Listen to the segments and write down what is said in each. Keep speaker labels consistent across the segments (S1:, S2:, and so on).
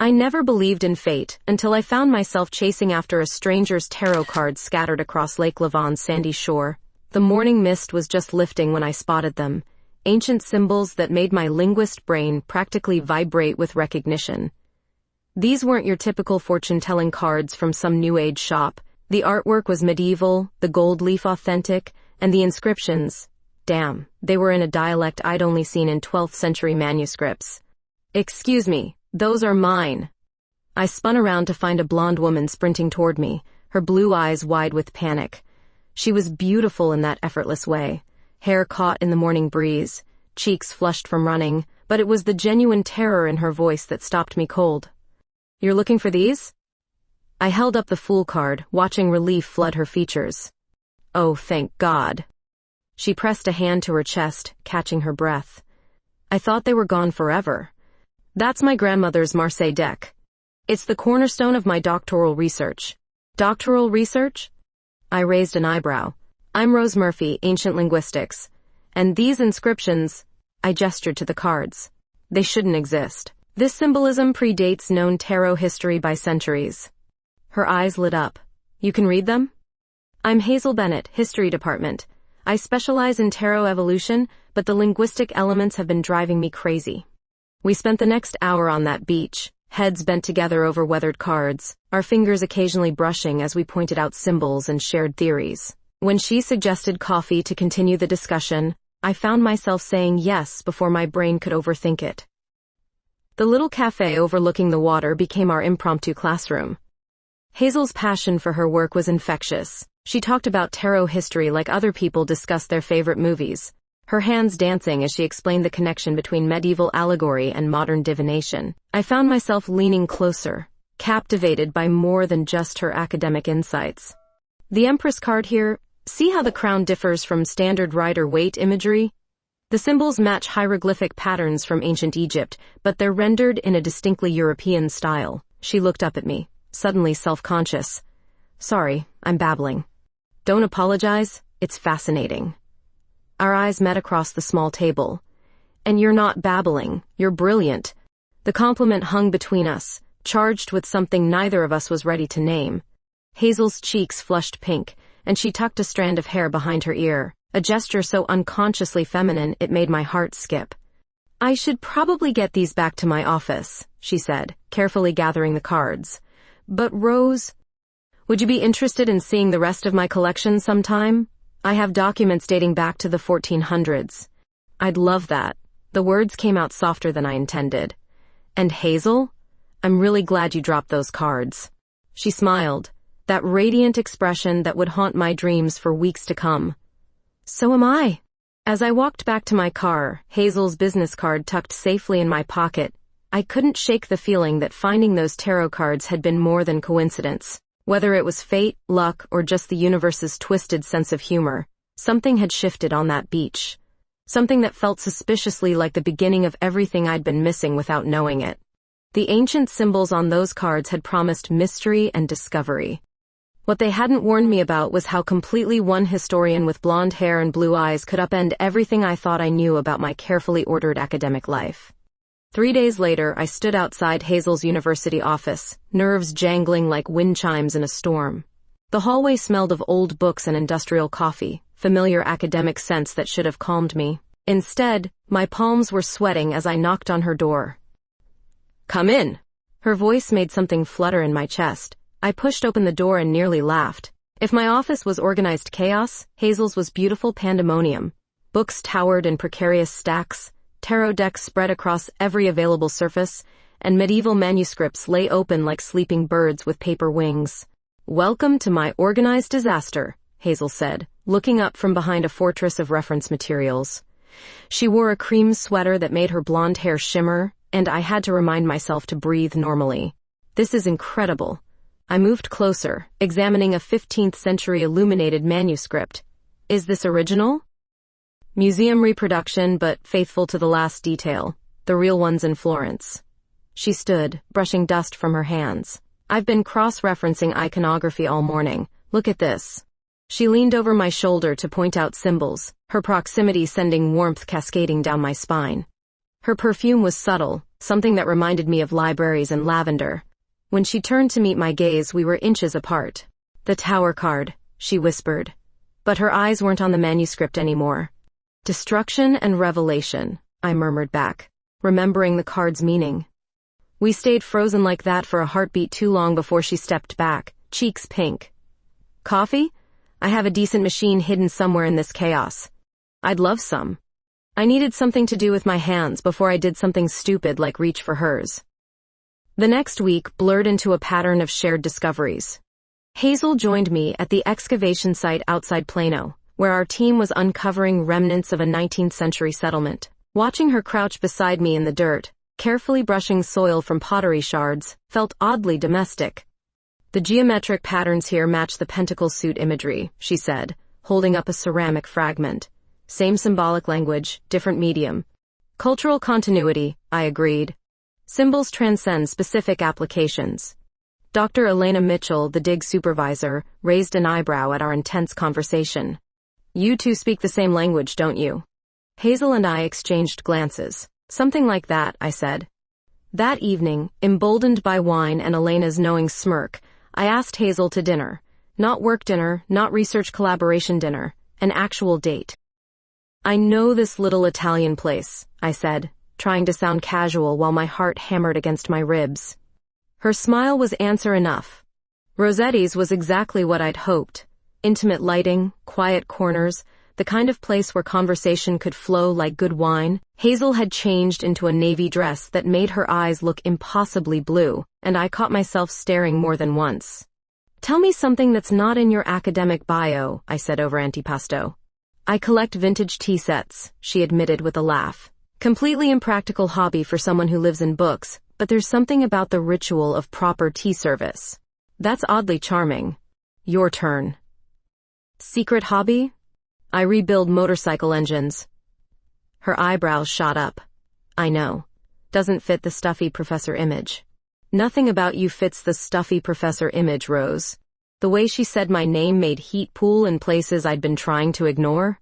S1: I never believed in fate until I found myself chasing after a stranger's tarot cards scattered across Lake Lavon's sandy shore. The morning mist was just lifting when I spotted them, ancient symbols that made my linguist brain practically vibrate with recognition. These weren't your typical fortune-telling cards from some New Age shop. The artwork was medieval, the gold leaf authentic, and the inscriptions, damn, they were in a dialect I'd only seen in 12th century manuscripts. Excuse me, those are mine. I spun around to find a blonde woman sprinting toward me, her blue eyes wide with panic. She was beautiful in that effortless way, hair caught in the morning breeze, cheeks flushed from running, but it was the genuine terror in her voice that stopped me cold. You're looking for these? I held up the Fool card, watching relief flood her features. Oh, thank God. She pressed a hand to her chest, catching her breath. I thought they were gone forever. That's my grandmother's Marseille deck. It's the cornerstone of my doctoral research. Doctoral research? I raised an eyebrow. I'm Rose Murphy, Ancient Linguistics. And these inscriptions, I gestured to the cards. They shouldn't exist. This symbolism predates known tarot history by centuries. Her eyes lit up. You can read them? I'm Hazel Bennett, History Department. I specialize in tarot evolution, but the linguistic elements have been driving me crazy. We spent the next hour on that beach, heads bent together over weathered cards, our fingers occasionally brushing as we pointed out symbols and shared theories. When she suggested coffee to continue the discussion, I found myself saying yes before my brain could overthink it. The little cafe overlooking the water became our impromptu classroom. Hazel's passion for her work was infectious. She talked about tarot history like other people discuss their favorite movies, her hands dancing as she explained the connection between medieval allegory and modern divination. I found myself leaning closer, captivated by more than just her academic insights. The Empress card here, see how the crown differs from standard Rider-Waite imagery? The symbols match hieroglyphic patterns from ancient Egypt, but they're rendered in a distinctly European style. She looked up at me, suddenly self-conscious. Sorry, I'm babbling. Don't apologize, it's fascinating. Our eyes met across the small table. And you're not babbling, you're brilliant. The compliment hung between us, charged with something neither of us was ready to name. Hazel's cheeks flushed pink, and she tucked a strand of hair behind her ear, a gesture so unconsciously feminine it made my heart skip. I should probably get these back to my office, she said, carefully gathering the cards. But Rose, would you be interested in seeing the rest of my collection sometime? I have documents dating back to the 1400s. I'd love that. The words came out softer than I intended. And Hazel? I'm really glad you dropped those cards. She smiled, that radiant expression that would haunt my dreams for weeks to come. So am I. As I walked back to my car, Hazel's business card tucked safely in my pocket, I couldn't shake the feeling that finding those tarot cards had been more than coincidence. Whether it was fate, luck, or just the universe's twisted sense of humor, something had shifted on that beach. Something that felt suspiciously like the beginning of everything I'd been missing without knowing it. The ancient symbols on those cards had promised mystery and discovery. What they hadn't warned me about was how completely one historian with blonde hair and blue eyes could upend everything I thought I knew about my carefully ordered academic life. 3 days later, I stood outside Hazel's university office, nerves jangling like wind chimes in a storm. The hallway smelled of old books and industrial coffee, familiar academic scents that should have calmed me. Instead, my palms were sweating as I knocked on her door. Come in. Her voice made something flutter in my chest. I pushed open the door and nearly laughed. If my office was organized chaos, Hazel's was beautiful pandemonium. Books towered in precarious stacks, tarot decks spread across every available surface, and medieval manuscripts lay open like sleeping birds with paper wings. Welcome to my organized disaster, Hazel said, looking up from behind a fortress of reference materials. She wore a cream sweater that made her blonde hair shimmer, and I had to remind myself to breathe normally. This is incredible. I moved closer, examining a 15th century illuminated manuscript. Is this original? Museum reproduction, but faithful to the last detail. The real one's in Florence. She stood, brushing dust from her hands. I've been cross-referencing iconography all morning. Look at this. She leaned over my shoulder to point out symbols, her proximity sending warmth cascading down my spine. Her perfume was subtle, something that reminded me of libraries and lavender. When she turned to meet my gaze, we were inches apart. "The tower card," she whispered. But her eyes weren't on the manuscript anymore. "Destruction and revelation," I murmured back, remembering the card's meaning. We stayed frozen like that for a heartbeat too long before she stepped back, cheeks pink. "Coffee? I have a decent machine hidden somewhere in this chaos. I'd love some." I needed something to do with my hands before I did something stupid like reach for hers. The next week blurred into a pattern of shared discoveries. Hazel joined me at the excavation site outside Plano, where our team was uncovering remnants of a 19th century settlement. Watching her crouch beside me in the dirt, carefully brushing soil from pottery shards, felt oddly domestic. "The geometric patterns here match the pentacle suit imagery," she said, holding up a ceramic fragment. "Same symbolic language, different medium." "Cultural continuity," I agreed. "Symbols transcend specific applications." Dr. Elena Mitchell, the dig supervisor, raised an eyebrow at our intense conversation. "You two speak the same language, don't you?" Hazel and I exchanged glances. "Something like that," I said. That evening, emboldened by wine and Elena's knowing smirk, I asked Hazel to dinner. Not work dinner, not research collaboration dinner, an actual date. "I know this little Italian place," I said, trying to sound casual while my heart hammered against my ribs. Her smile was answer enough. Rossetti's was exactly what I'd hoped. Intimate lighting, quiet corners, the kind of place where conversation could flow like good wine. Hazel had changed into a navy dress that made her eyes look impossibly blue, and I caught myself staring more than once. "Tell me something that's not in your academic bio," I said over antipasto. "I collect vintage tea sets," she admitted with a laugh. "Completely impractical hobby for someone who lives in books, but there's something about the ritual of proper tea service. That's oddly charming." "Your turn." "Secret hobby? I rebuild motorcycle engines." Her eyebrows shot up. "I know. Doesn't fit the stuffy professor image." "Nothing about you fits the stuffy professor image, Rose." The way she said my name made heat pool in places I'd been trying to ignore.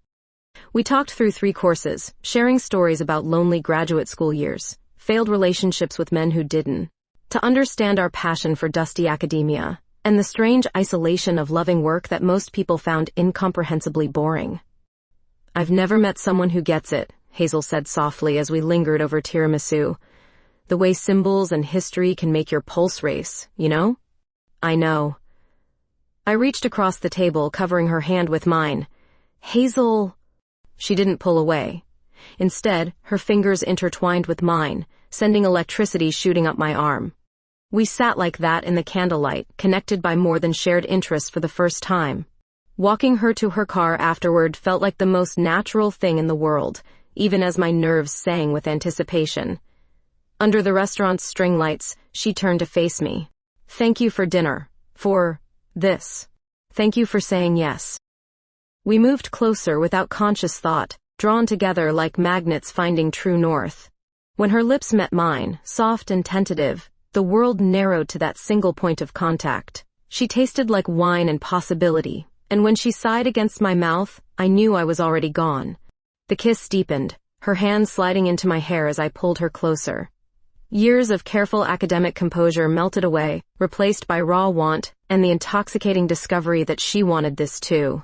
S1: We talked through 3 courses, sharing stories about lonely graduate school years, failed relationships with men who didn't, to understand our passion for dusty academia, and the strange isolation of loving work that most people found incomprehensibly boring. "I've never met someone who gets it," Hazel said softly as we lingered over tiramisu. "The way symbols and history can make your pulse race, you know?" "I know." I reached across the table, covering her hand with mine. "Hazel..." She didn't pull away. Instead, her fingers intertwined with mine, sending electricity shooting up my arm. We sat like that in the candlelight, connected by more than shared interest for the first time. Walking her to her car afterward felt like the most natural thing in the world, even as my nerves sang with anticipation. Under the restaurant's string lights, she turned to face me. "Thank you for dinner. For this. Thank you for saying yes." We moved closer without conscious thought, drawn together like magnets finding true north. When her lips met mine, soft and tentative, the world narrowed to that single point of contact. She tasted like wine and possibility, and when she sighed against my mouth, I knew I was already gone. The kiss deepened, her hand sliding into my hair as I pulled her closer. Years of careful academic composure melted away, replaced by raw want and the intoxicating discovery that she wanted this too.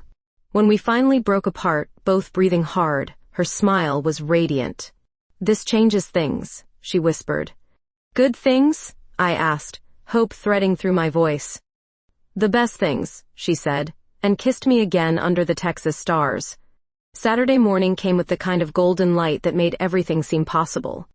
S1: When we finally broke apart, both breathing hard, her smile was radiant. "This changes things," she whispered. "Good things?" I asked, hope threading through my voice. "The best things," she said, and kissed me again under the Texas stars. Saturday morning came with the kind of golden light that made everything seem possible.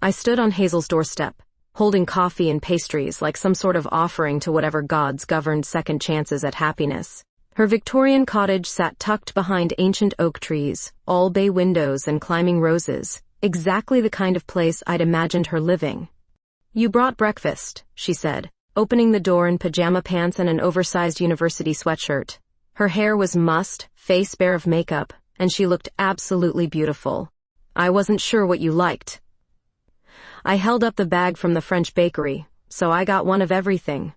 S1: I stood on Hazel's doorstep, holding coffee and pastries like some sort of offering to whatever gods governed second chances at happiness. Her Victorian cottage sat tucked behind ancient oak trees, all bay windows and climbing roses, exactly the kind of place I'd imagined her living. "You brought breakfast," she said, opening the door in pajama pants and an oversized university sweatshirt. Her hair was mussed, face bare of makeup, and she looked absolutely beautiful. "I wasn't sure what you liked." I held up the bag from the French bakery, so I got one of everything.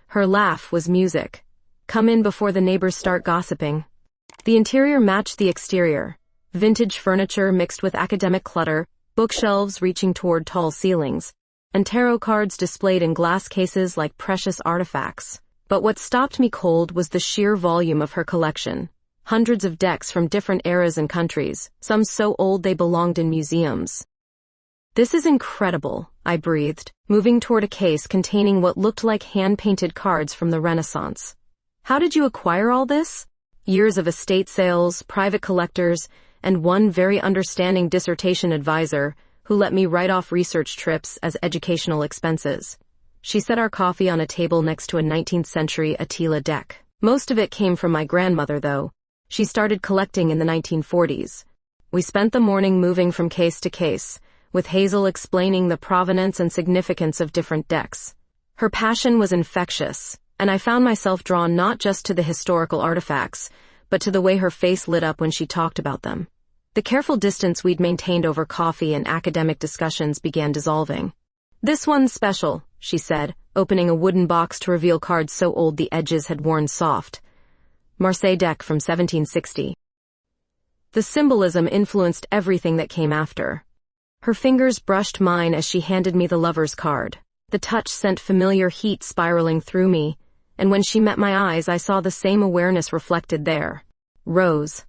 S1: Her laugh was music. "Come in before the neighbors start gossiping." The interior matched the exterior. Vintage furniture mixed with academic clutter, bookshelves reaching toward tall ceilings, and tarot cards displayed in glass cases like precious artifacts. But what stopped me cold was the sheer volume of her collection. Hundreds of decks from different eras and countries, some so old they belonged in museums. "This is incredible," I breathed, moving toward a case containing what looked like hand-painted cards from the Renaissance. "How did you acquire all this?" "Years of estate sales, private collectors, and one very understanding dissertation advisor who let me write off research trips as educational expenses." She set our coffee on a table next to a 19th century Attila deck. Most of it came from my grandmother, though. She started collecting in the 1940s. We spent the morning moving from case to case, with Hazel explaining the provenance and significance of different decks. Her passion was infectious, and I found myself drawn not just to the historical artifacts, but to the way her face lit up when she talked about them. The careful distance we'd maintained over coffee and academic discussions began dissolving. "This one's special," she said, opening a wooden box to reveal cards so old the edges had worn soft. Marseille deck from 1760. The symbolism influenced everything that came after. Her fingers brushed mine as she handed me the lover's card. The touch sent familiar heat spiraling through me, and when she met my eyes I saw the same awareness reflected there. "Rose."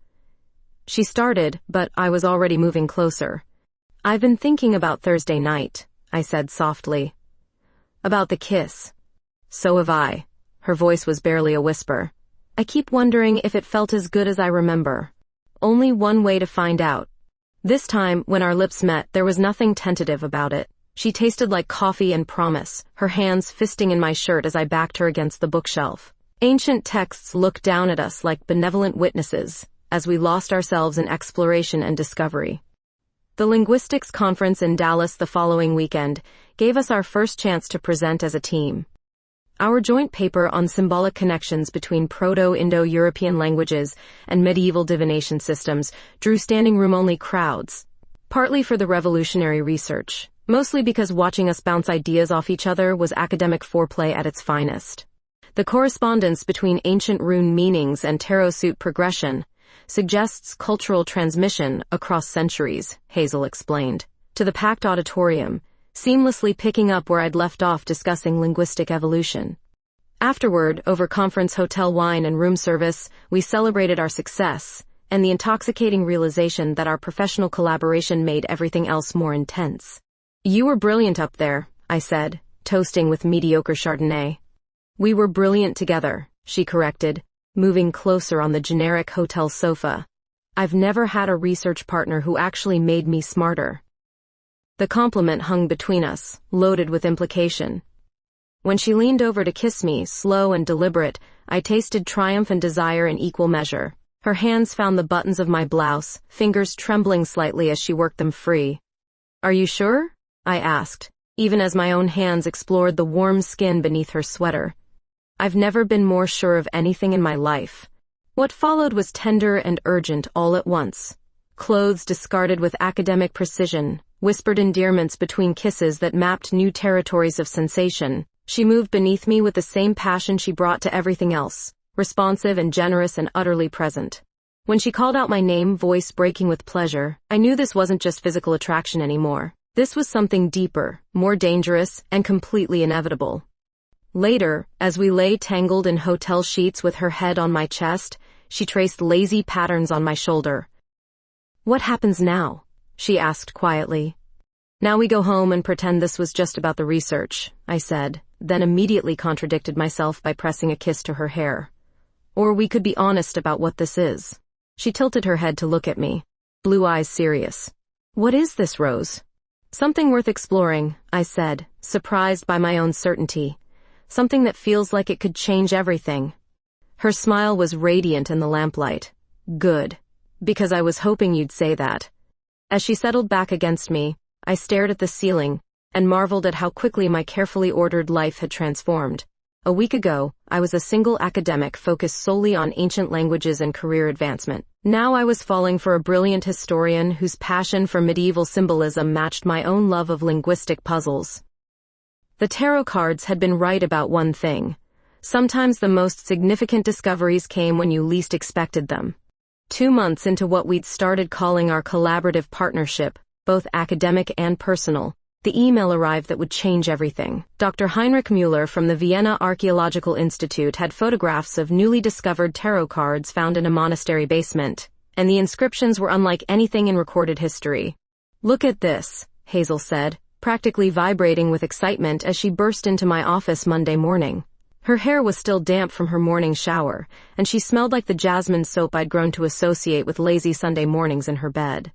S1: She started, but I was already moving closer. "I've been thinking about Thursday night," I said softly. "About the kiss." "So have I." Her voice was barely a whisper. "I keep wondering if it felt as good as I remember. Only one way to find out." This time, when our lips met, there was nothing tentative about it. She tasted like coffee and promise, her hands fisting in my shirt as I backed her against the bookshelf. Ancient texts looked down at us like benevolent witnesses, as we lost ourselves in exploration and discovery. The linguistics conference in Dallas the following weekend gave us our first chance to present as a team. Our joint paper on symbolic connections between Proto-Indo-European languages and medieval divination systems drew standing-room-only crowds, partly for the revolutionary research, mostly because watching us bounce ideas off each other was academic foreplay at its finest. The correspondence between ancient rune meanings and tarot suit progression suggests cultural transmission across centuries, Hazel explained, to the packed auditorium, seamlessly picking up where I'd left off discussing linguistic evolution. Afterward, over conference hotel wine and room service, we celebrated our success and the intoxicating realization that our professional collaboration made everything else more intense. "You were brilliant up there," I said, toasting with mediocre Chardonnay. "We were brilliant together," she corrected, moving closer on the generic hotel sofa. "I've never had a research partner who actually made me smarter." The compliment hung between us, loaded with implication. When she leaned over to kiss me, slow and deliberate, I tasted triumph and desire in equal measure. Her hands found the buttons of my blouse, fingers trembling slightly as she worked them free. "Are you sure?" I asked, even as my own hands explored the warm skin beneath her sweater. I've never been more sure of anything in my life. What followed was tender and urgent all at once. Clothes discarded with academic precision, whispered endearments between kisses that mapped new territories of sensation. She moved beneath me with the same passion she brought to everything else, responsive and generous and utterly present. When she called out my name, voice breaking with pleasure, I knew this wasn't just physical attraction anymore. This was something deeper, more dangerous, and completely inevitable. Later, as we lay tangled in hotel sheets with her head on my chest, she traced lazy patterns on my shoulder. "What happens now?" she asked quietly. "Now we go home and pretend this was just about the research," I said, then immediately contradicted myself by pressing a kiss to her hair. "Or we could be honest about what this is." She tilted her head to look at me, blue eyes serious. "What is this, Rose?" "Something worth exploring," I said, surprised by my own certainty. "Something that feels like it could change everything." Her smile was radiant in the lamplight. "Good. Because I was hoping you'd say that." As she settled back against me, I stared at the ceiling and marveled at how quickly my carefully ordered life had transformed. A week ago, I was a single academic focused solely on ancient languages and career advancement. Now I was falling for a brilliant historian whose passion for medieval symbolism matched my own love of linguistic puzzles. The tarot cards had been right about one thing. Sometimes the most significant discoveries came when you least expected them. 2 months into what we'd started calling our collaborative partnership, both academic and personal. The email arrived that would change everything. Dr. Heinrich Müller from the Vienna Archaeological Institute had photographs of newly discovered tarot cards found in a monastery basement, and the inscriptions were unlike anything in recorded history. "Look at this," Hazel said, practically vibrating with excitement as she burst into my office Monday morning. Her hair was still damp from her morning shower, and she smelled like the jasmine soap I'd grown to associate with lazy Sunday mornings in her bed.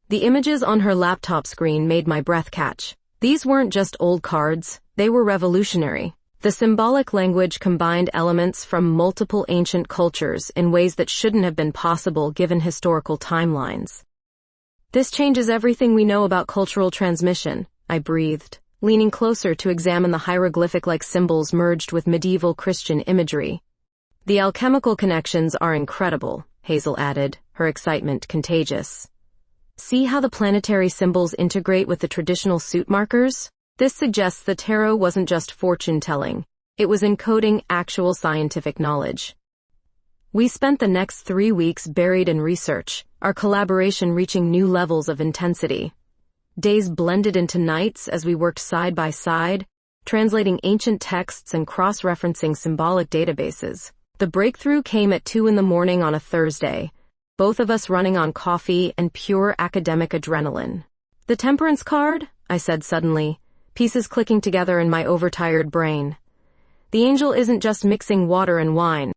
S1: The images on her laptop screen made my breath catch. These weren't just old cards, they were revolutionary. The symbolic language combined elements from multiple ancient cultures in ways that shouldn't have been possible given historical timelines. "This changes everything we know about cultural transmission," I breathed, leaning closer to examine the hieroglyphic-like symbols merged with medieval Christian imagery. "The alchemical connections are incredible," Hazel added, her excitement contagious. "See how the planetary symbols integrate with the traditional suit markers? This suggests the tarot wasn't just fortune-telling. It was encoding actual scientific knowledge." We spent the next 3 weeks buried in research, our collaboration reaching new levels of intensity. Days blended into nights as we worked side by side, translating ancient texts and cross-referencing symbolic databases. The breakthrough came at 2 a.m. on a Thursday, both of us running on coffee and pure academic adrenaline. "The temperance card?" I said suddenly, pieces clicking together in my overtired brain. "The angel isn't just mixing water and wine.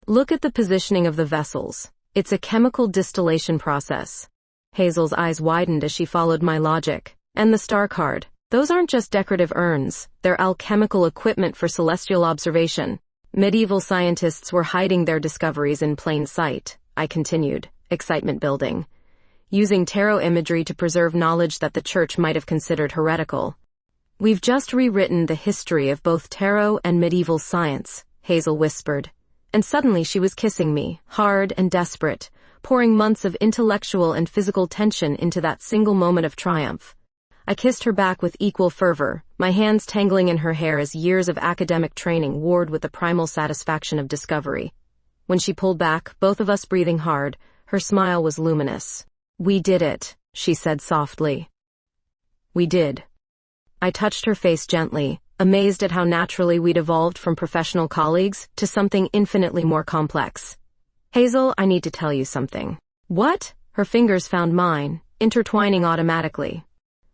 S1: Look at the positioning of the vessels. It's a chemical distillation process." Hazel's eyes widened as she followed my logic. "And the star card. Those aren't just decorative urns, they're alchemical equipment for celestial observation. Medieval scientists were hiding their discoveries in plain sight," I continued, excitement building, using tarot imagery to preserve knowledge that the church might have considered heretical. "We've just rewritten the history of both tarot and medieval science," Hazel whispered. And suddenly she was kissing me, hard and desperate, pouring months of intellectual and physical tension into that single moment of triumph. I kissed her back with equal fervor, my hands tangling in her hair as years of academic training warred with the primal satisfaction of discovery. When she pulled back, both of us breathing hard, her smile was luminous. "We did it," she said softly. "We did." I touched her face gently, amazed at how naturally we'd evolved from professional colleagues to something infinitely more complex. "Hazel, I need to tell you something." "What?" Her fingers found mine, intertwining automatically.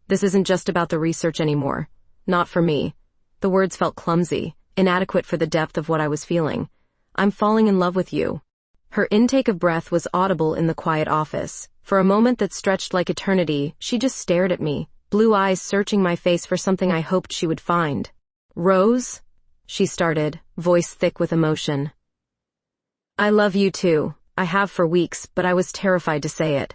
S1: "This isn't just about the research anymore. Not for me." The words felt clumsy, inadequate for the depth of what I was feeling. "I'm falling in love with you." Her intake of breath was audible in the quiet office. For a moment that stretched like eternity, she just stared at me, blue eyes searching my face for something I hoped she would find. "Rose?" she started, voice thick with emotion. "I love you too. I have for weeks, but I was terrified to say it."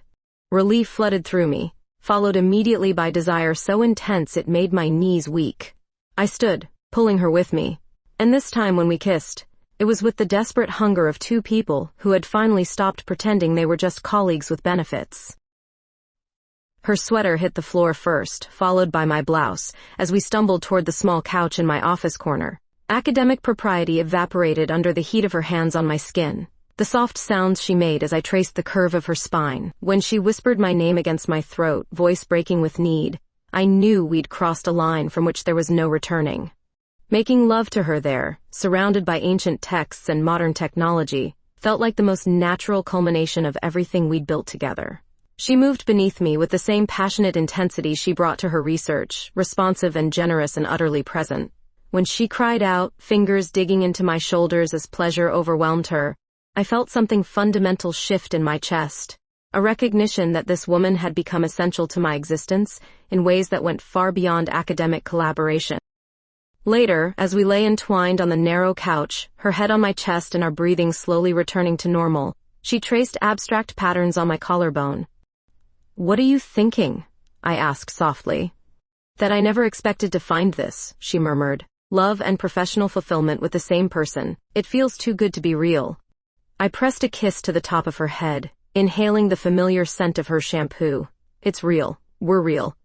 S1: Relief flooded through me, followed immediately by desire so intense it made my knees weak. I stood, pulling her with me, and this time when we kissed, it was with the desperate hunger of two people who had finally stopped pretending they were just colleagues with benefits. Her sweater hit the floor first, followed by my blouse, as we stumbled toward the small couch in my office corner. Academic propriety evaporated under the heat of her hands on my skin. The soft sounds she made as I traced the curve of her spine. When she whispered my name against my throat, voice breaking with need, I knew we'd crossed a line from which there was no returning. Making love to her there, surrounded by ancient texts and modern technology, felt like the most natural culmination of everything we'd built together. She moved beneath me with the same passionate intensity she brought to her research, responsive and generous and utterly present. When she cried out, fingers digging into my shoulders as pleasure overwhelmed her, I felt something fundamental shift in my chest, a recognition that this woman had become essential to my existence in ways that went far beyond academic collaboration. Later, as we lay entwined on the narrow couch, her head on my chest and our breathing slowly returning to normal, she traced abstract patterns on my collarbone. "What are you thinking?" I asked softly. "That I never expected to find this," she murmured. "Love and professional fulfillment with the same person. It feels too good to be real." I pressed a kiss to the top of her head, inhaling the familiar scent of her shampoo. "It's real. We're real."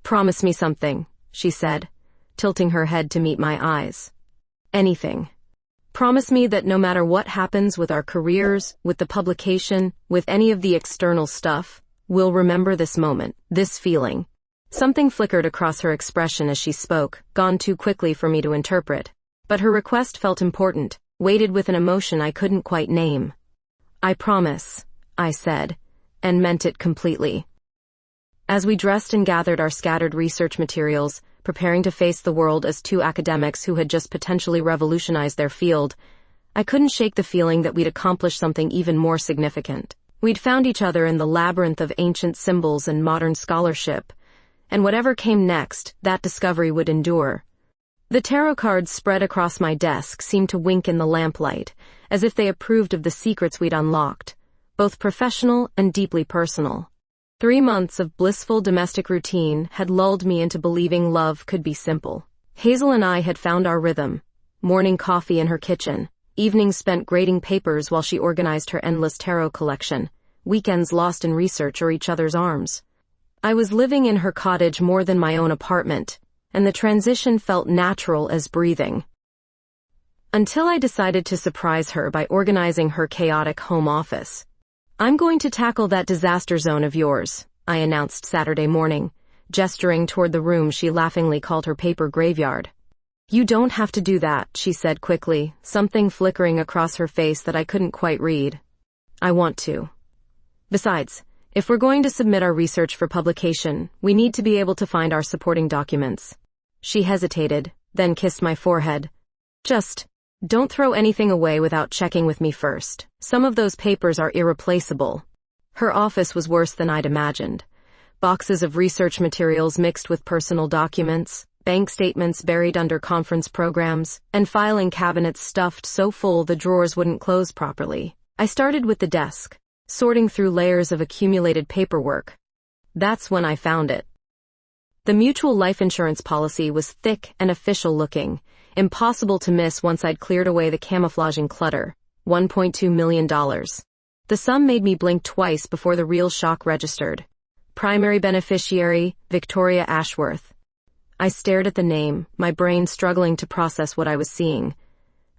S1: "Promise me something," she said, tilting her head to meet my eyes. "Anything. Promise me that no matter what happens with our careers, with the publication, with any of the external stuff, We'll remember this moment, this feeling. Something flickered across her expression as she spoke, gone too quickly for me to interpret. But her request felt important, weighted with an emotion I couldn't quite name. I promise, I said, and meant it completely. As we dressed and gathered our scattered research materials, preparing to face the world as two academics who had just potentially revolutionized their field, I couldn't shake the feeling that we'd accomplished something even more significant. We'd found each other in the labyrinth of ancient symbols and modern scholarship, and whatever came next, that discovery would endure. The tarot cards spread across my desk seemed to wink in the lamplight, as if they approved of the secrets we'd unlocked, both professional and deeply personal. 3 months of blissful domestic routine had lulled me into believing love could be simple. Hazel and I had found our rhythm. Morning coffee in her kitchen, evenings spent grading papers while she organized her endless tarot collection, weekends lost in research or each other's arms. I was living in her cottage more than my own apartment, and the transition felt natural as breathing. Until I decided to surprise her by organizing her chaotic home office. "I'm going to tackle that disaster zone of yours," I announced Saturday morning, gesturing toward the room she laughingly called her paper graveyard. "You don't have to do that," she said quickly, something flickering across her face that I couldn't quite read. "I want to. Besides, if we're going to submit our research for publication, we need to be able to find our supporting documents." She hesitated, then kissed my forehead. "Just don't throw anything away without checking with me first. Some of those papers are irreplaceable." Her office was worse than I'd imagined. Boxes of research materials mixed with personal documents, bank statements buried under conference programs, and filing cabinets stuffed so full the drawers wouldn't close properly. I started with the desk, sorting through layers of accumulated paperwork. That's when I found it. The mutual life insurance policy was thick and official looking, impossible to miss once I'd cleared away the camouflaging clutter. $1.2 million. The sum made me blink twice before the real shock registered. Primary beneficiary, Victoria Ashworth. I stared at the name, my brain struggling to process what I was seeing.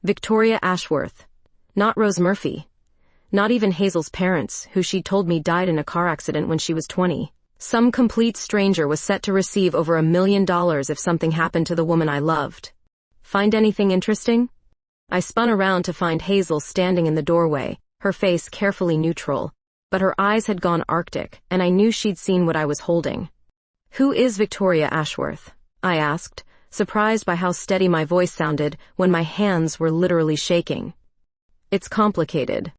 S1: Victoria Ashworth. Not Rose Murphy. Not even Hazel's parents, who she'd told me died in a car accident when she was 20. Some complete stranger was set to receive over $1 million if something happened to the woman I loved. Find anything interesting? I spun around to find Hazel standing in the doorway, her face carefully neutral, but her eyes had gone arctic, and I knew she'd seen what I was holding. "Who is Victoria Ashworth?" I asked, surprised by how steady my voice sounded when my hands were literally shaking. "It's complicated."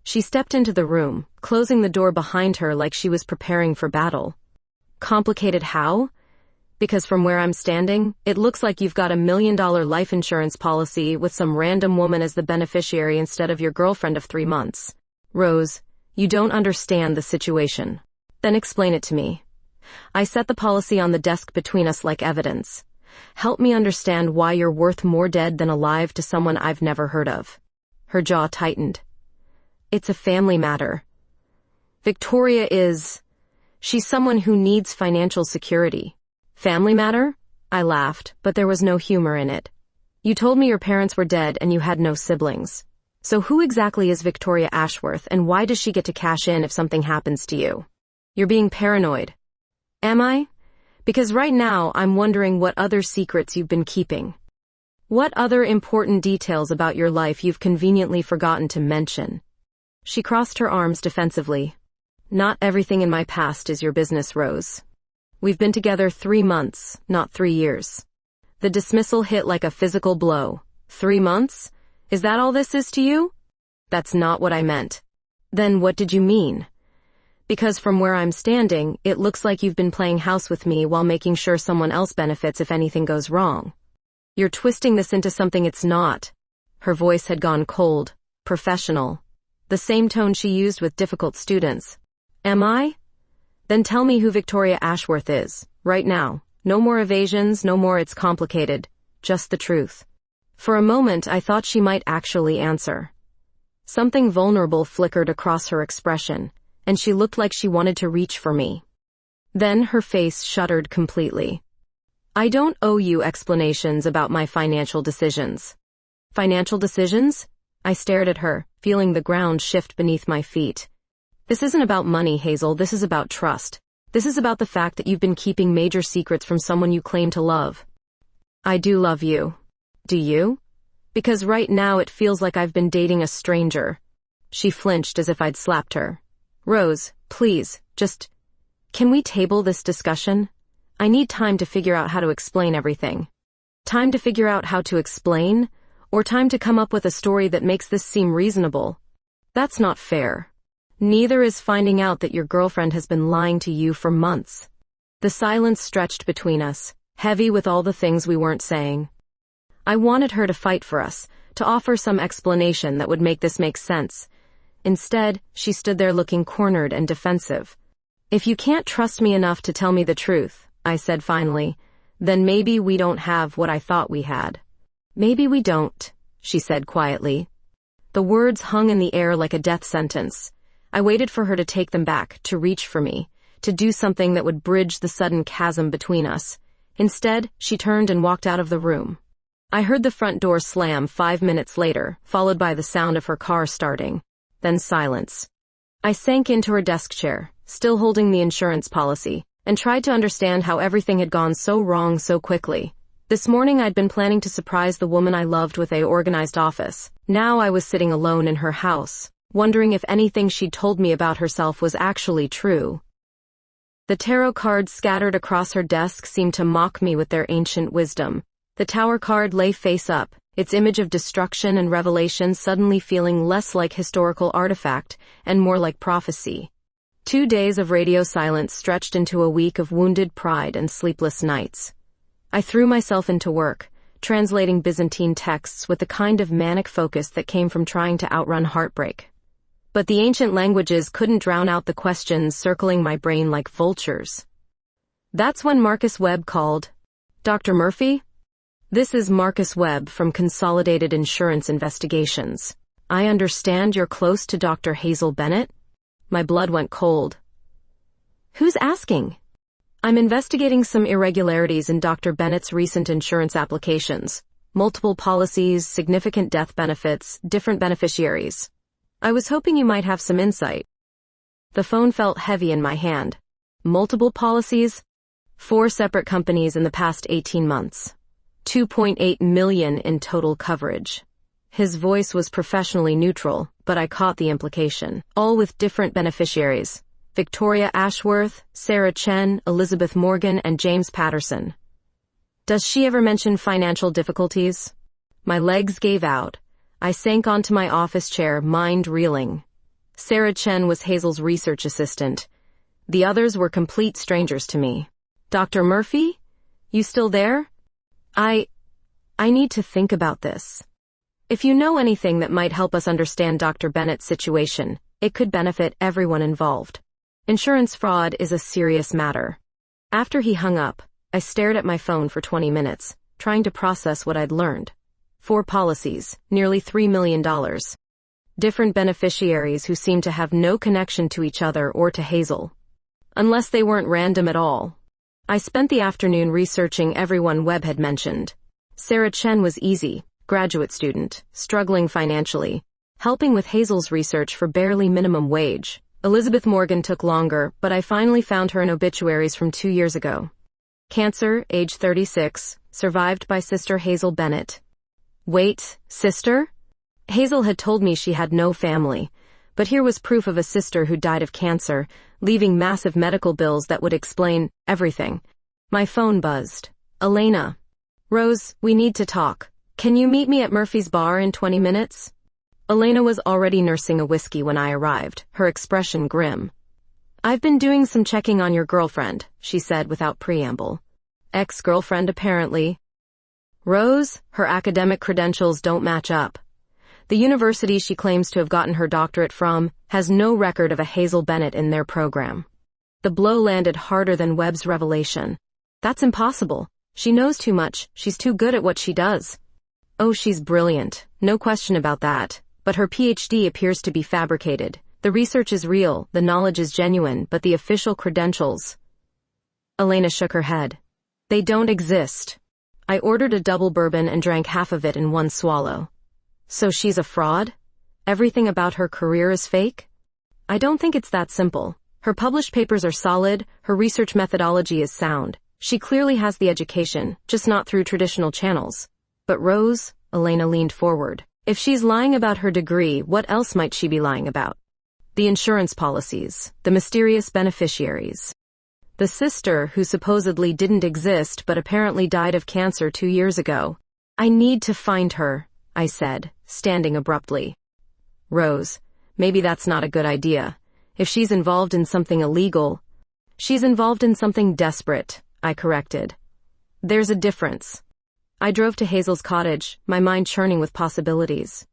S1: She stepped into the room, closing the door behind her like she was preparing for battle. "Complicated how? Because from where I'm standing, it looks like you've got $1 million life insurance policy with some random woman as the beneficiary instead of your girlfriend of 3 months. Rose, you don't understand the situation." "Then explain it to me." "I set the policy on the desk between us like evidence. Help me understand why you're worth more dead than alive to someone I've never heard of." Her jaw tightened. "It's a family matter. Victoria is... she's someone who needs financial security." "Family matter?" I laughed, but there was no humor in it. "You told me your parents were dead and you had no siblings. So who exactly is Victoria Ashworth, and why does she get to cash in if something happens to you?" "You're being paranoid." "Am I? Because right now I'm wondering what other secrets you've been keeping. What other important details about your life you've conveniently forgotten to mention." She crossed her arms defensively. "Not everything in my past is your business, Rose. We've been together 3 months, not 3 years." The dismissal hit like a physical blow. 3 months? Is that all this is to you?" "That's not what I meant." "Then what did you mean?" "Because from where I'm standing, it looks like you've been playing house with me while making sure someone else benefits if anything goes wrong. You're twisting this into something it's not." Her voice had gone cold, professional. The same tone she used with difficult students. "Am I? Then tell me who Victoria Ashworth is, right now. No more evasions, no more it's complicated. Just the truth." For a moment I thought she might actually answer. Something vulnerable flickered across her expression, and she looked like she wanted to reach for me. Then her face shuddered completely. "I don't owe you explanations about my financial decisions." "Financial decisions?" I stared at her, feeling the ground shift beneath my feet. This isn't about money, Hazel. This is about trust. This is about the fact that you've been keeping major secrets from someone you claim to love. I do love you. Do you? Because right now it feels like I've been dating a stranger. She flinched as if I'd slapped her. Rose, please, can we table this discussion? I need time to figure out how to explain everything. Time to figure out how to explain? Or time to come up with a story that makes this seem reasonable? That's not fair. Neither is finding out that your girlfriend has been lying to you for months. The silence stretched between us, heavy with all the things we weren't saying. I wanted her to fight for us, to offer some explanation that would make this make sense. Instead, she stood there looking cornered and defensive. If you can't trust me enough to tell me the truth, I said finally, then maybe we don't have what I thought we had. Maybe we don't, she said quietly. The words hung in the air like a death sentence. I waited for her to take them back, to reach for me, to do something that would bridge the sudden chasm between us. Instead, she turned and walked out of the room. I heard the front door slam 5 minutes later, followed by the sound of her car starting. Then silence. I sank into her desk chair, still holding the insurance policy, and tried to understand how everything had gone so wrong so quickly. This morning I'd been planning to surprise the woman I loved with an organized office. Now I was sitting alone in her house, wondering if anything she'd told me about herself was actually true. The tarot cards scattered across her desk seemed to mock me with their ancient wisdom. The Tower card lay face up, its image of destruction and revelation suddenly feeling less like historical artifact and more like prophecy. 2 days of radio silence stretched into a week of wounded pride and sleepless nights. I threw myself into work, translating Byzantine texts with the kind of manic focus that came from trying to outrun heartbreak. But the ancient languages couldn't drown out the questions circling my brain like vultures. That's when Marcus Webb called. Dr. Murphy? This is Marcus Webb from Consolidated Insurance Investigations. I understand you're close to Dr. Hazel Bennett? My blood went cold. Who's asking? I'm investigating some irregularities in Dr. Bennett's recent insurance applications. Multiple policies, significant death benefits, different beneficiaries. I was hoping you might have some insight. The phone felt heavy in my hand. Multiple policies? 4 separate companies in the past 18 months. 2.8 million in total coverage. His voice was professionally neutral, but I caught the implication. All with different beneficiaries. Victoria Ashworth, Sarah Chen, Elizabeth Morgan, and James Patterson. Does she ever mention financial difficulties? My legs gave out. I sank onto my office chair, mind reeling. Sarah Chen was Hazel's research assistant. The others were complete strangers to me. Dr. Murphy? You still there? I need to think about this. If you know anything that might help us understand Dr. Bennett's situation, it could benefit everyone involved. Insurance fraud is a serious matter. After he hung up, I stared at my phone for 20 minutes, trying to process what I'd learned. 4 policies, nearly $3 million. Different beneficiaries who seemed to have no connection to each other or to Hazel. Unless they weren't random at all. I spent the afternoon researching everyone Webb had mentioned. Sarah Chen was easy, graduate student, struggling financially, helping with Hazel's research for barely minimum wage. Elizabeth Morgan took longer, but I finally found her in obituaries from 2 years ago. Cancer, age 36, survived by sister Hazel Bennett. Wait, sister? Hazel had told me she had no family, but here was proof of a sister who died of cancer, leaving massive medical bills that would explain everything. My phone buzzed. Elena. Rose, we need to talk. Can you meet me at Murphy's bar in 20 minutes? Elena was already nursing a whiskey when I arrived, her expression grim. I've been doing some checking on your girlfriend, she said without preamble. Ex-girlfriend apparently. Rose, her academic credentials don't match up. The university she claims to have gotten her doctorate from has no record of a Hazel Bennett in their program. The blow landed harder than Webb's revelation. That's impossible. She knows too much. She's too good at what she does. Oh, she's brilliant. No question about that. But her PhD appears to be fabricated. The research is real, the knowledge is genuine, but the official credentials... Elena shook her head. They don't exist. I ordered a double bourbon and drank half of it in one swallow. So she's a fraud? Everything about her career is fake? I don't think it's that simple. Her published papers are solid, her research methodology is sound. She clearly has the education, just not through traditional channels. But Rose, Elena leaned forward. If she's lying about her degree, what else might she be lying about? The insurance policies, the mysterious beneficiaries. The sister who supposedly didn't exist but apparently died of cancer 2 years ago. I need to find her, I said, standing abruptly. Rose, maybe that's not a good idea. If she's involved in something illegal, she's involved in something desperate, I corrected. There's a difference. I drove to Hazel's cottage, my mind churning with possibilities.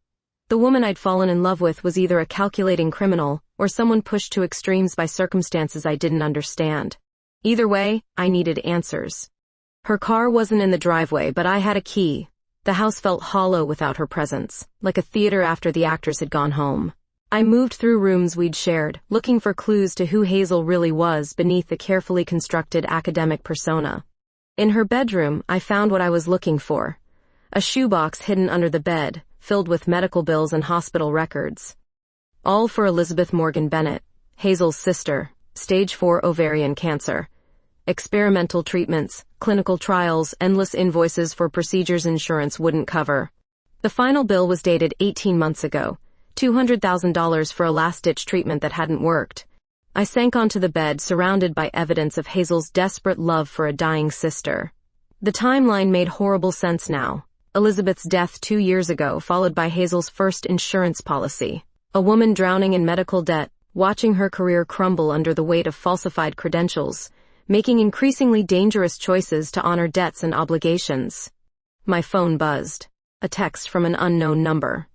S1: The woman I'd fallen in love with was either a calculating criminal or someone pushed to extremes by circumstances I didn't understand. Either way, I needed answers. Her car wasn't in the driveway, but I had a key. The house felt hollow without her presence, like a theater after the actors had gone home. I moved through rooms we'd shared, looking for clues to who Hazel really was beneath the carefully constructed academic persona. In her bedroom, I found what I was looking for. A shoebox hidden under the bed, filled with medical bills and hospital records. All for Elizabeth Morgan Bennett, Hazel's sister, stage 4 ovarian cancer. Experimental treatments, clinical trials, endless invoices for procedures insurance wouldn't cover. The final bill was dated 18 months ago, $200,000 for a last-ditch treatment that hadn't worked. I sank onto the bed, surrounded by evidence of Hazel's desperate love for a dying sister. The timeline made horrible sense now. Elizabeth's death 2 years ago, followed by Hazel's first insurance policy. A woman drowning in medical debt, watching her career crumble under the weight of falsified credentials, making increasingly dangerous choices to honor debts and obligations. My phone buzzed. A text from an unknown number.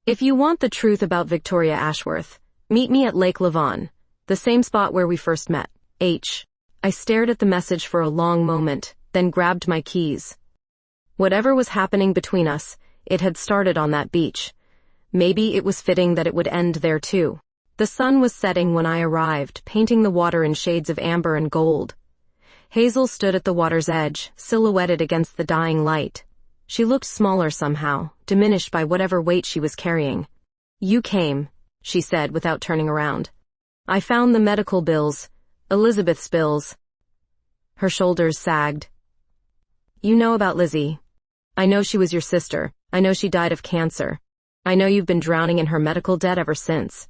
S1: If you want the truth about Victoria Ashworth, meet me at Lake Lavon, the same spot where we first met. H. I stared at the message for a long moment, then grabbed my keys. Whatever was happening between us, it had started on that beach. Maybe it was fitting that it would end there too. The sun was setting when I arrived, painting the water in shades of amber and gold. Hazel stood at the water's edge, silhouetted against the dying light. She looked smaller somehow, diminished by whatever weight she was carrying. You came, she said without turning around. I found the medical bills, Elizabeth's bills. Her shoulders sagged. You know about Lizzie. I know she was your sister. I know she died of cancer. I know you've been drowning in her medical debt ever since.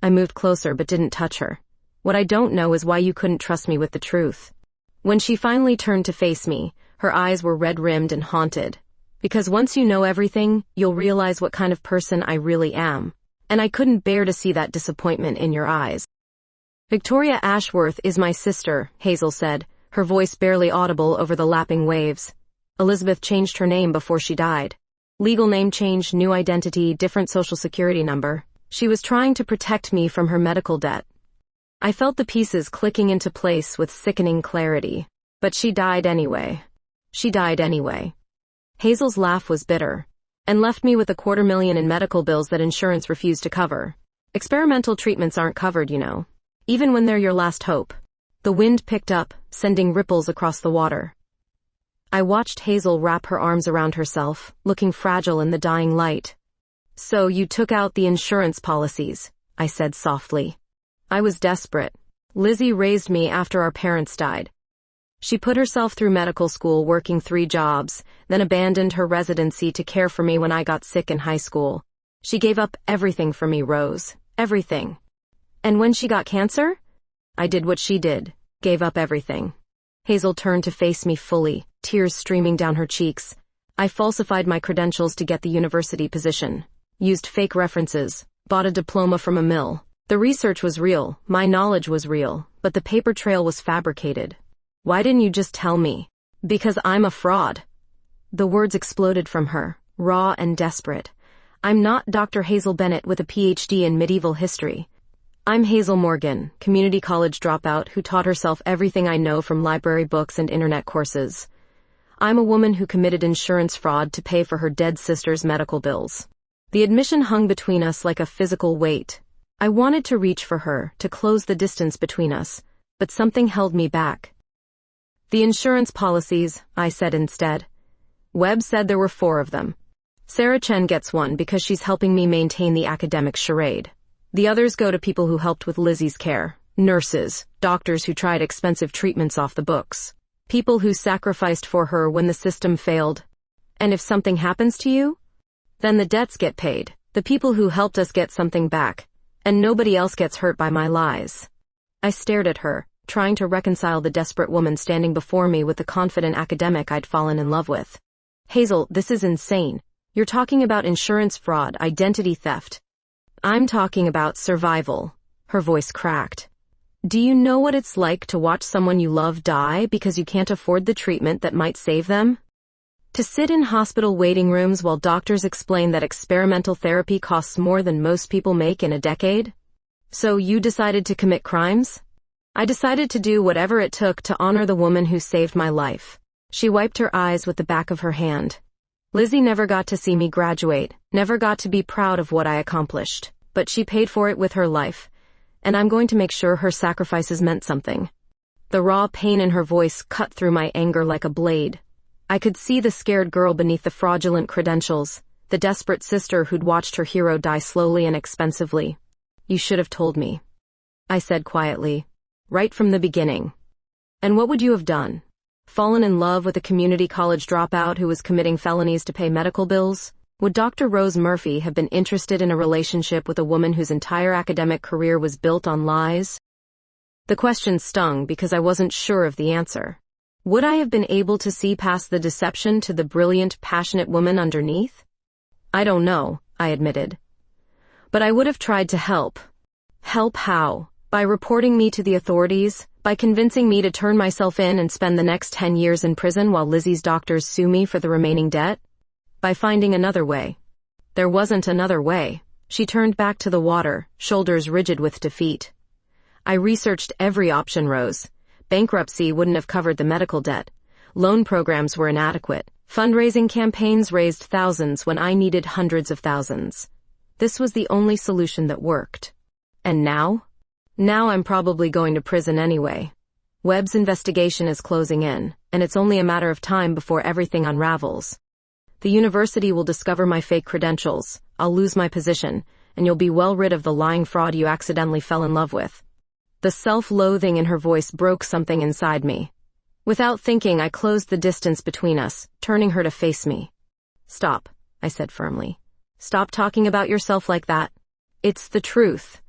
S1: I moved closer but didn't touch her. What I don't know is why you couldn't trust me with the truth. When she finally turned to face me, her eyes were red-rimmed and haunted. Because once you know everything, you'll realize what kind of person I really am. And I couldn't bear to see that disappointment in your eyes. Victoria Ashworth is my sister, Hazel said, her voice barely audible over the lapping waves. Elizabeth changed her name before she died. Legal name change, new identity, different social security number. She was trying to protect me from her medical debt. I felt the pieces clicking into place with sickening clarity. But she died anyway. She died anyway. Hazel's laugh was bitter, and left me with $250,000 in medical bills that insurance refused to cover. Experimental treatments aren't covered, you know. Even when they're your last hope. The wind picked up, sending ripples across the water. I watched Hazel wrap her arms around herself, looking fragile in the dying light. So you took out the insurance policies, I said softly. I was desperate. Lizzie raised me after our parents died. She put herself through medical school working 3 jobs, then abandoned her residency to care for me when I got sick in high school. She gave up everything for me, Rose. Everything. And when she got cancer? I did what she did. Gave up everything. Hazel turned to face me fully, tears streaming down her cheeks. I falsified my credentials to get the university position. Used fake references. Bought a diploma from a mill. The research was real. My knowledge was real. But the paper trail was fabricated. Why didn't you just tell me? Because I'm a fraud. The words exploded from her, raw and desperate. I'm not Dr. Hazel Bennett with a PhD in medieval history. I'm Hazel Morgan, community college dropout who taught herself everything I know from library books and internet courses. I'm a woman who committed insurance fraud to pay for her dead sister's medical bills. The admission hung between us like a physical weight. I wanted to reach for her, to close the distance between us, but something held me back. The insurance policies, I said instead. Webb said there were 4 of them. Sarah Chen gets one because she's helping me maintain the academic charade. The others go to people who helped with Lizzie's care. Nurses, doctors who tried expensive treatments off the books. People who sacrificed for her when the system failed. And if something happens to you, then the debts get paid. The people who helped us get something back. And nobody else gets hurt by my lies. I stared at her, trying to reconcile the desperate woman standing before me with the confident academic I'd fallen in love with. Hazel, this is insane. You're talking about insurance fraud, identity theft. I'm talking about survival. Her voice cracked. Do you know what it's like to watch someone you love die because you can't afford the treatment that might save them? To sit in hospital waiting rooms while doctors explain that experimental therapy costs more than most people make in a decade? So you decided to commit crimes? I decided to do whatever it took to honor the woman who saved my life. She wiped her eyes with the back of her hand. Lizzie never got to see me graduate, never got to be proud of what I accomplished, but she paid for it with her life, and I'm going to make sure her sacrifices meant something. The raw pain in her voice cut through my anger like a blade. I could see the scared girl beneath the fraudulent credentials, the desperate sister who'd watched her hero die slowly and expensively. You should have told me, I said quietly, right from the beginning. And what would you have done? Fallen in love with a community college dropout who was committing felonies to pay medical bills? Would Dr. Rose Murphy have been interested in a relationship with a woman whose entire academic career was built on lies? The question stung because I wasn't sure of the answer. Would I have been able to see past the deception to the brilliant, passionate woman underneath? I don't know, I admitted. But I would have tried to help. Help how? By reporting me to the authorities? By convincing me to turn myself in and spend the next 10 years in prison while Lizzie's doctors sue me for the remaining debt? By finding another way. There wasn't another way. She turned back to the water, shoulders rigid with defeat. I researched every option, Rose. Bankruptcy wouldn't have covered the medical debt. Loan programs were inadequate. Fundraising campaigns raised thousands when I needed hundreds of thousands. This was the only solution that worked. And now? Now I'm probably going to prison anyway. Webb's investigation is closing in, and it's only a matter of time before everything unravels. The university will discover my fake credentials, I'll lose my position, and you'll be well rid of the lying fraud you accidentally fell in love with. The self-loathing in her voice broke something inside me. Without thinking, I closed the distance between us, turning her to face me. Stop, I said firmly. Stop talking about yourself like that. It's the truth.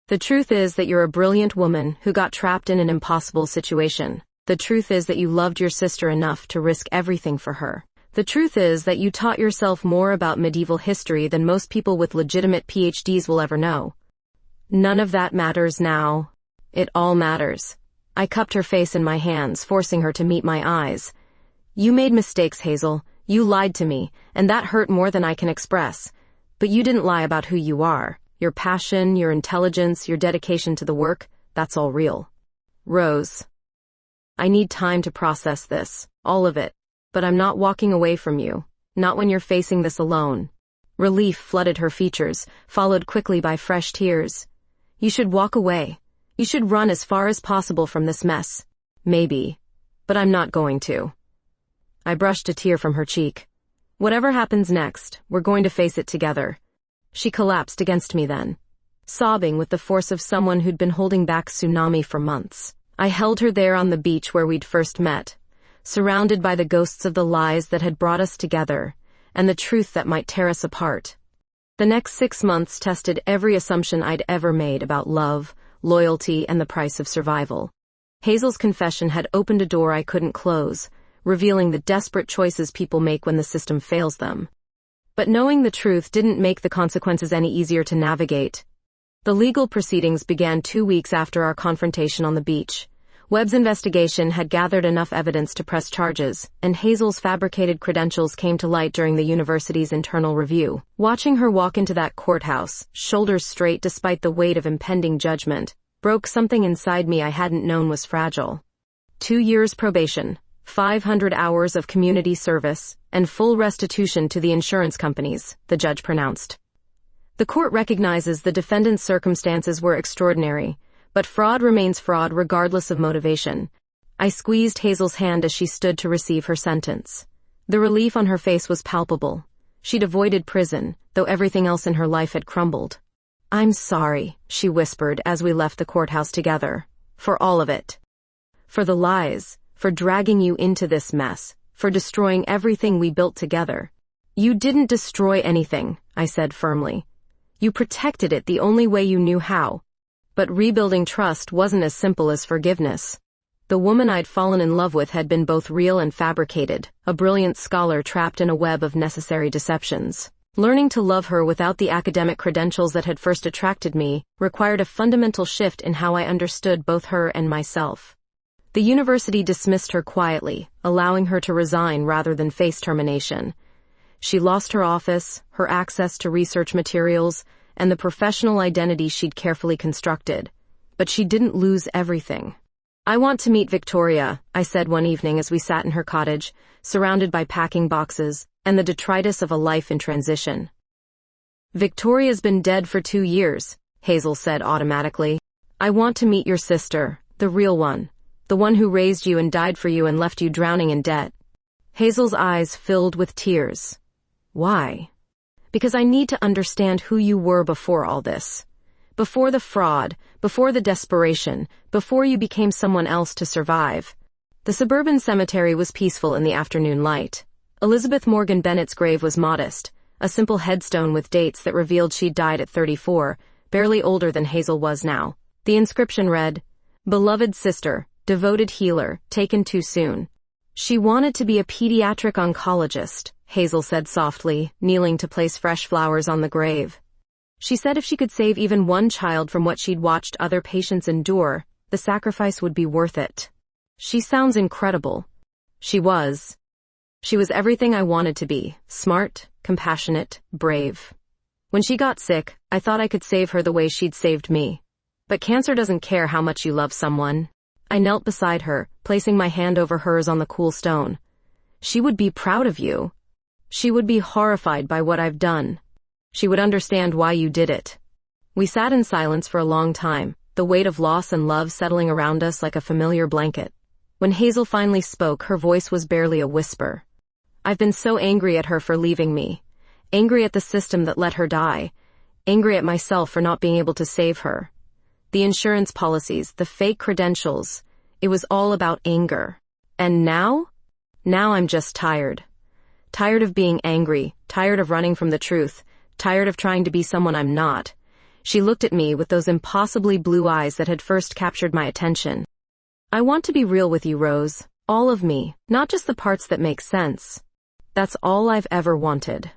S1: The truth is that you're a brilliant woman who got trapped in an impossible situation. The truth is that you loved your sister enough to risk everything for her. The truth is that you taught yourself more about medieval history than most people with legitimate PhDs will ever know. None of that matters now. It all matters. I cupped her face in my hands, forcing her to meet my eyes. You made mistakes, Hazel. You lied to me, and that hurt more than I can express. But you didn't lie about who you are. Your passion, your intelligence, your dedication to the work, that's all real. Rose. I need time to process this, all of it. But I'm not walking away from you. Not when you're facing this alone. Relief flooded her features, followed quickly by fresh tears. You should walk away. You should run as far as possible from this mess. Maybe. But I'm not going to. I brushed a tear from her cheek. Whatever happens next, we're going to face it together. She collapsed against me then, sobbing with the force of someone who'd been holding back tsunami for months. I held her there on the beach where we'd first met, surrounded by the ghosts of the lies that had brought us together, and the truth that might tear us apart. The next 6 months tested every assumption I'd ever made about love, loyalty, and the price of survival. Hazel's confession had opened a door I couldn't close, revealing the desperate choices people make when the system fails them. But knowing the truth didn't make the consequences any easier to navigate. The legal proceedings began 2 weeks after our confrontation on the beach. Webb's investigation had gathered enough evidence to press charges, and Hazel's fabricated credentials came to light during the university's internal review. Watching her walk into that courthouse, shoulders straight despite the weight of impending judgment, broke something inside me I hadn't known was fragile. 2 years probation, 500 hours of community service, and full restitution to the insurance companies, the judge pronounced. The court recognizes the defendant's circumstances were extraordinary, but fraud remains fraud regardless of motivation. I squeezed Hazel's hand as she stood to receive her sentence. The relief on her face was palpable. She'd avoided prison, though everything else in her life had crumbled. I'm sorry, she whispered as we left the courthouse together. For all of it. For the lies, for dragging you into this mess, for destroying everything we built together. You didn't destroy anything, I said firmly. You protected it the only way you knew how. But rebuilding trust wasn't as simple as forgiveness. The woman I'd fallen in love with had been both real and fabricated, a brilliant scholar trapped in a web of necessary deceptions. Learning to love her without the academic credentials that had first attracted me required a fundamental shift in how I understood both her and myself. The university dismissed her quietly, allowing her to resign rather than face termination. She lost her office, her access to research materials, and the professional identity she'd carefully constructed. But she didn't lose everything. I want to meet Victoria, I said one evening as we sat in her cottage, surrounded by packing boxes and the detritus of a life in transition. Victoria's been dead for 2 years, Hazel said automatically. I want to meet your sister, the real one, the one who raised you and died for you and left you drowning in debt. Hazel's eyes filled with tears. Why? Because I need to understand who you were before all this. Before the fraud, before the desperation, before you became someone else to survive. The suburban cemetery was peaceful in the afternoon light. Elizabeth Morgan Bennett's grave was modest, a simple headstone with dates that revealed she'd died at 34, barely older than Hazel was now. The inscription read, "Beloved sister, devoted healer, taken too soon." She wanted to be a pediatric oncologist, Hazel said softly, kneeling to place fresh flowers on the grave. She said if she could save even one child from what she'd watched other patients endure, the sacrifice would be worth it. She sounds incredible. She was. She was everything I wanted to be, smart, compassionate, brave. When she got sick, I thought I could save her the way she'd saved me. But cancer doesn't care how much you love someone. I knelt beside her, placing my hand over hers on the cool stone. She would be proud of you. She would be horrified by what I've done. She would understand why you did it. We sat in silence for a long time, the weight of loss and love settling around us like a familiar blanket. When Hazel finally spoke, her voice was barely a whisper. I've been so angry at her for leaving me. Angry at the system that let her die. Angry at myself for not being able to save her. The insurance policies, the fake credentials. It was all about anger. And now? Now I'm just tired. Tired of being angry, tired of running from the truth, tired of trying to be someone I'm not. She looked at me with those impossibly blue eyes that had first captured my attention. I want to be real with you, Rose. All of me, not just the parts that make sense. That's all I've ever wanted.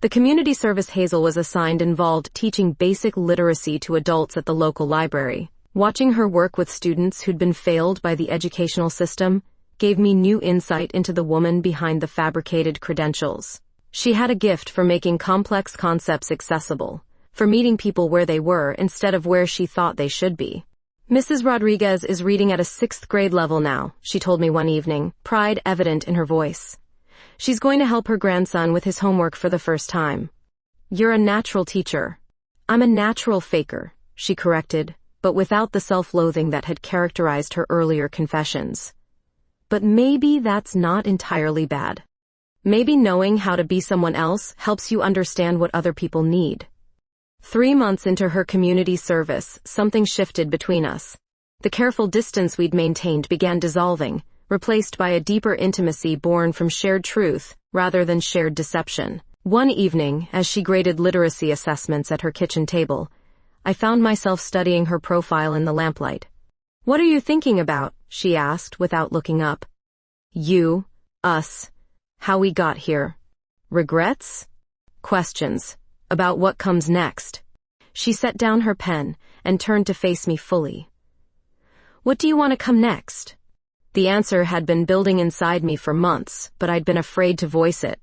S1: The community service Hazel was assigned involved teaching basic literacy to adults at the local library. Watching her work with students who'd been failed by the educational system gave me new insight into the woman behind the fabricated credentials. She had a gift for making complex concepts accessible, for meeting people where they were instead of where she thought they should be. Mrs. Rodriguez is reading at a 6th grade level now, she told me one evening, pride evident in her voice. She's going to help her grandson with his homework for the first time. You're a natural teacher. I'm a natural faker, she corrected, but without the self-loathing that had characterized her earlier confessions. But maybe that's not entirely bad. Maybe knowing how to be someone else helps you understand what other people need. 3 months into her community service, something shifted between us. The careful distance we'd maintained began dissolving, replaced by a deeper intimacy born from shared truth rather than shared deception. One evening, as she graded literacy assessments at her kitchen table, I found myself studying her profile in the lamplight. "What are you thinking about?" she asked without looking up. "You, us, how we got here. Regrets? Questions about what comes next." She set down her pen and turned to face me fully. "What do you want to come next?" The answer had been building inside me for months, but I'd been afraid to voice it.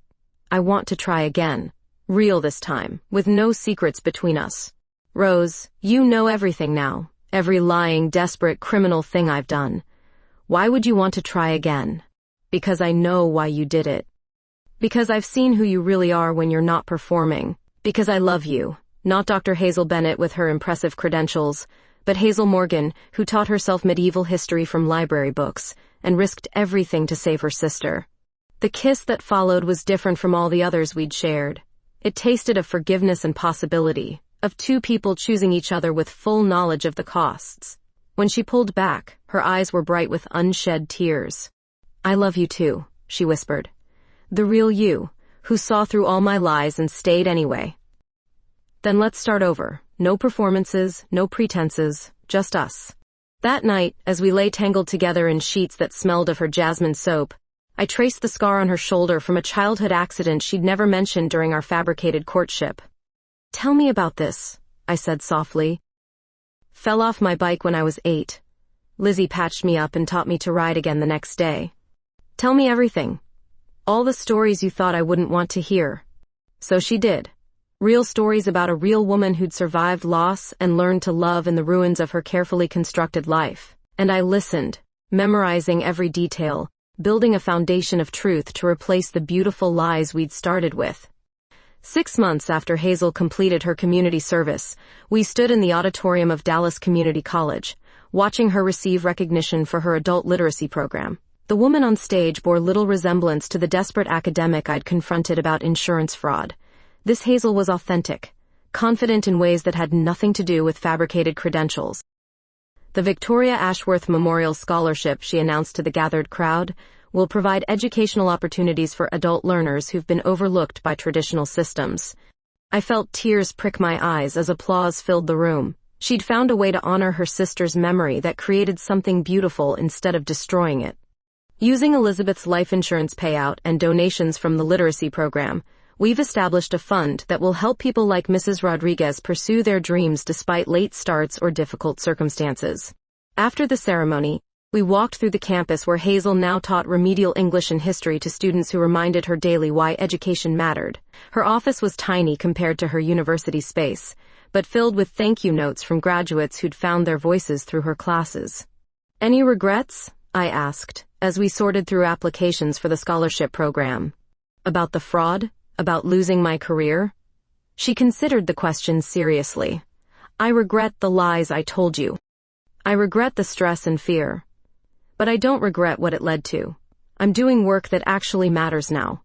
S1: I want to try again. Real this time, with no secrets between us. Rose, you know everything now. Every lying, desperate, criminal thing I've done. Why would you want to try again? Because I know why you did it. Because I've seen who you really are when you're not performing. Because I love you. Not Dr. Hazel Bennett with her impressive credentials, but Hazel Morgan, who taught herself medieval history from library books and risked everything to save her sister. The kiss that followed was different from all the others we'd shared. It tasted of forgiveness and possibility, of two people choosing each other with full knowledge of the costs. When she pulled back, her eyes were bright with unshed tears. "I love you too," she whispered. "The real you, who saw through all my lies and stayed anyway." "Then let's start over. No performances, no pretenses, just us." That night, as we lay tangled together in sheets that smelled of her jasmine soap, I traced the scar on her shoulder from a childhood accident she'd never mentioned during our fabricated courtship. "Tell me about this," I said softly. "Fell off my bike when I was 8. Lizzie patched me up and taught me to ride again the next day. Tell me everything. All the stories you thought I wouldn't want to hear." So she did. Real stories about a real woman who'd survived loss and learned to love in the ruins of her carefully constructed life. And I listened, memorizing every detail, building a foundation of truth to replace the beautiful lies we'd started with. 6 months after Hazel completed her community service, we stood in the auditorium of Dallas Community College, watching her receive recognition for her adult literacy program. The woman on stage bore little resemblance to the desperate academic I'd confronted about insurance fraud. This Hazel was authentic, confident in ways that had nothing to do with fabricated credentials. The Victoria Ashworth Memorial Scholarship, she announced to the gathered crowd, will provide educational opportunities for adult learners who've been overlooked by traditional systems. I felt tears prick my eyes as applause filled the room. She'd found a way to honor her sister's memory that created something beautiful instead of destroying it. Using Elizabeth's life insurance payout and donations from the literacy program, we've established a fund that will help people like Mrs. Rodriguez pursue their dreams despite late starts or difficult circumstances. After the ceremony, we walked through the campus where Hazel now taught remedial English and history to students who reminded her daily why education mattered. Her office was tiny compared to her university space, but filled with thank you notes from graduates who'd found their voices through her classes. "Any regrets?" I asked, as we sorted through applications for the scholarship program. "About the fraud? About losing my career?" She considered the question seriously. "I regret the lies I told you. I regret the stress and fear. But I don't regret what it led to. I'm doing work that actually matters now."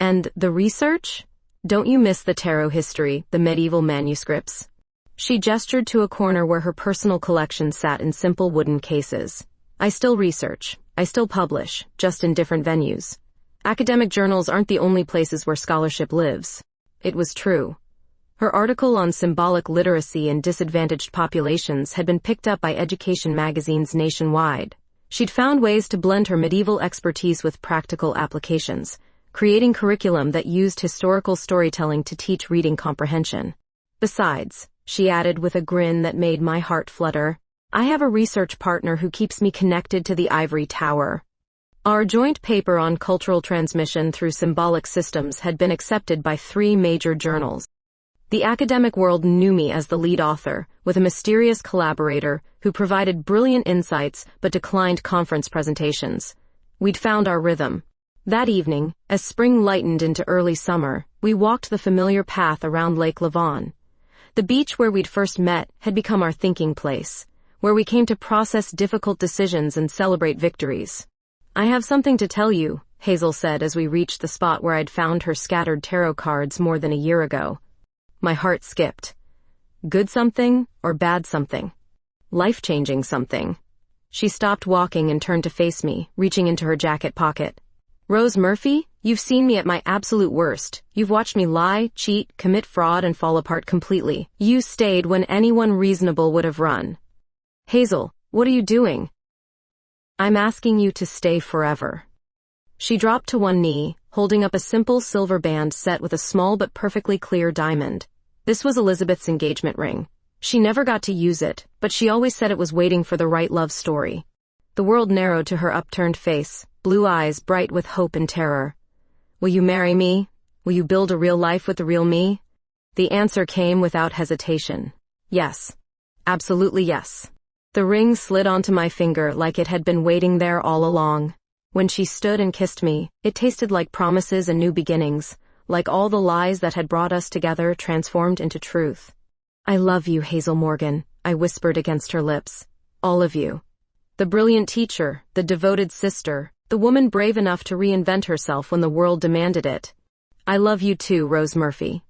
S1: "And the research? Don't you miss the tarot history, the medieval manuscripts?" She gestured to a corner where her personal collection sat in simple wooden cases. "I still research. I still publish, just in different venues. Academic journals aren't the only places where scholarship lives." It was true. Her article on symbolic literacy in disadvantaged populations had been picked up by education magazines nationwide. She'd found ways to blend her medieval expertise with practical applications, creating curriculum that used historical storytelling to teach reading comprehension. "Besides," she added with a grin that made my heart flutter, "I have a research partner who keeps me connected to the ivory tower." Our joint paper on cultural transmission through symbolic systems had been accepted by 3 major journals. The academic world knew me as the lead author, with a mysterious collaborator who provided brilliant insights but declined conference presentations. We'd found our rhythm. That evening, as spring lightened into early summer, we walked the familiar path around Lake Lavon. The beach where we'd first met had become our thinking place, where we came to process difficult decisions and celebrate victories. "I have something to tell you," Hazel said as we reached the spot where I'd found her scattered tarot cards more than a year ago. My heart skipped. Good something or bad something? Life-changing something. She stopped walking and turned to face me, reaching into her jacket pocket. "Rose Murphy, you've seen me at my absolute worst. You've watched me lie, cheat, commit fraud, and fall apart completely. You stayed when anyone reasonable would have run. Hazel, what are you doing?" "I'm asking you to stay forever." She dropped to one knee, holding up a simple silver band set with a small but perfectly clear diamond. This was Elizabeth's engagement ring. She never got to use it, but she always said it was waiting for the right love story. The world narrowed to her upturned face, blue eyes bright with hope and terror. "Will you marry me? Will you build a real life with the real me?" The answer came without hesitation. Yes. Absolutely yes. The ring slid onto my finger like it had been waiting there all along. When she stood and kissed me, it tasted like promises and new beginnings, like all the lies that had brought us together transformed into truth. "I love you, Hazel Morgan," I whispered against her lips. "All of you. The brilliant teacher, the devoted sister, the woman brave enough to reinvent herself when the world demanded it. I love you too, Rose Murphy.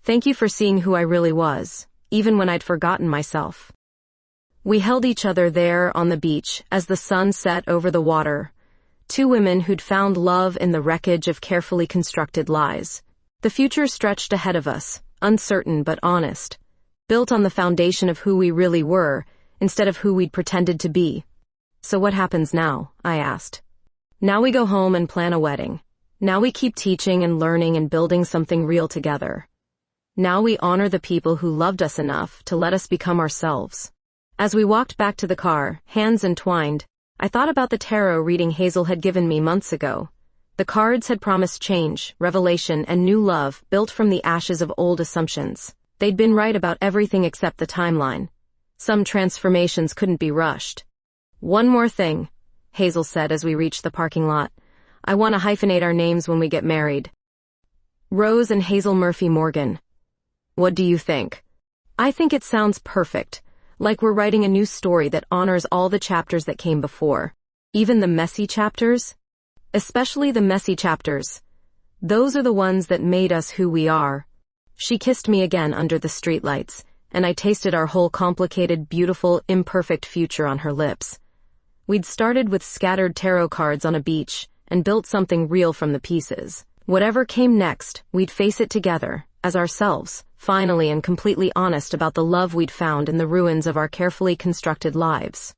S1: Thank you for seeing who I really was, even when I'd forgotten myself. We held each other there on the beach as the sun set over the water, two women who'd found love in the wreckage of carefully constructed lies. The future stretched ahead of us, uncertain but honest, built on the foundation of who we really were instead of who we'd pretended to be. So what happens now? I asked. Now we go home and plan a wedding. Now we keep teaching and learning and building something real together. Now we honor the people who loved us enough to let us become ourselves. As we walked back to the car, hands entwined, I thought about the tarot reading Hazel had given me months ago. The cards had promised change, revelation, and new love built from the ashes of old assumptions. They'd been right about everything except the timeline. Some transformations couldn't be rushed. One more thing, Hazel said as we reached the parking lot. I want to hyphenate our names when we get married. Rose and Hazel Murphy Morgan. What do you think? I think it sounds perfect. Like we're writing a new story that honors all the chapters that came before. Even the messy chapters? Especially the messy chapters. Those are the ones that made us who we are. She kissed me again under the streetlights, and I tasted our whole complicated, beautiful, imperfect future on her lips. We'd started with scattered tarot cards on a beach and built something real from the pieces. Whatever came next, we'd face it together, as ourselves, finally and completely honest about the love we'd found in the ruins of our carefully constructed lives.